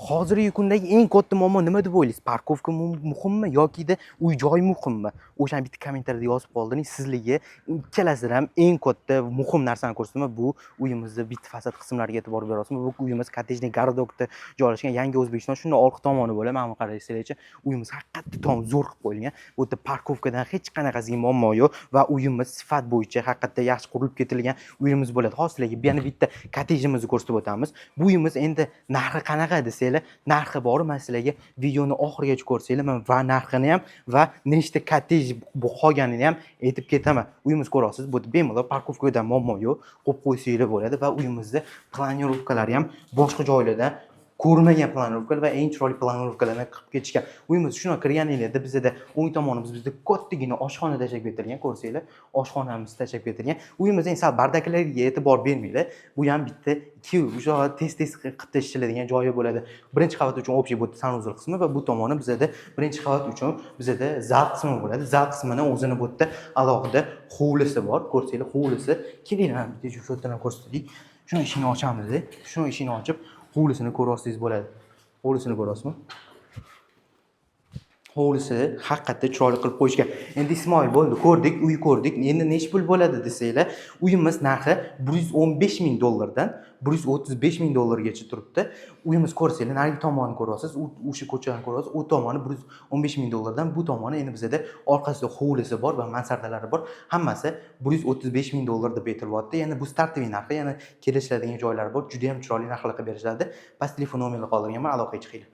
Hozirgi kundagi eng katta muammo nima deb o'ylaysiz? Parkovka muhimmi yoki uy-joy muhimmi? O'shani bitta kommentariyada yozib qoldiring. Sizlarga ikkalasidan ham eng katta muhim narsani ko'rsataman. Bu uyimizni bitta fasad qismlariga e'tibor berasizmi? Bu uyimiz kottejniy garodokda joylashgan. Yangi O'zbekiston shunday orqa tomoni bo'ladi. Mana bu qarasizlarcha, uyimiz haqiqatda tom zo'r qilib qo'yilgan. Bu yerda parkovkadan hech qanaqasiga muammo yo'q va uyimiz sifat bo'yicha haqiqatda yaxshi qurilib ketilgan uyimiz bo'ladi. Hozir sizlarga yana bitta kottejimizni ko'rsatib o'tamiz. Bu uyimiz endi narxi qanaqa desanglar, narxi bor. Men sizlarga videoni oxirigacha ko'rsanglar, men va narxini ham va nechta kottej bu qolganini ham aytib ketaman. Uyimiz ko'rasiz, bu bemalol parkovkadan muammo yo'q. Qo'yib qo'ysanglar bo'ladi va uyimizda planirovkalari ham boshqa joylarda ko'rmagan planirovkalar va eng chiroyli planirovkalarni qilib ketishgan. Uyimiz shuna kirganinglarda bizda o'ng tomonimiz bizda kattagina oshxona tashab ketilgan, ko'rsanglar, oshxonamiz tashab ketilgan. Uyimiz eng sal bardaklarga e'tibor bermanglar. Bu ham bitta ikki o'sha tez-tez qilib tashiladigan joyi bo'ladi. Birinchi qavat uchun общий bu sanuzul qismi va bu tomoni bizda birinchi qavat uchun bizda zal qismi bo'ladi. Zal qismini o'zini bu yerda alohida hovlisi bor. Ko'rsanglar, hovlisi kelinglar, bitta shu yerdan ko'rsatdik. Shuni eshigini ochamiz. Shuni eshigini ochib hovlisini ko'rsangiz bo'ladi. Hovlisini ko'rasizmi? Hovlisi haqiqatda chiroyli qilib qo'yishgan. Endi Ismoil bo'ldi, ko'rdik, uy ko'rdik. Endi nech pul bo'ladi desanglar, uyimiz narxi $115,000 dan $135,000 turibdi. Uyimiz ko'rsanglar, narigi tomonni ko'ryapsiz, o'sha ko'chani ko'ryapsiz, u tomoni $115,000 dan, bu tomoni endi bizda orqasida hovlisi bor va mansardalari bor. Hammasi $135,000 deb aytilyapti. Ya'ni bu startviy narxi, yana kelishadigan joylari bor. Juda ham chiroyli narxlar qilib berishadi. Past telefon nomerini qoldirganman, aloqaga chiqinglar.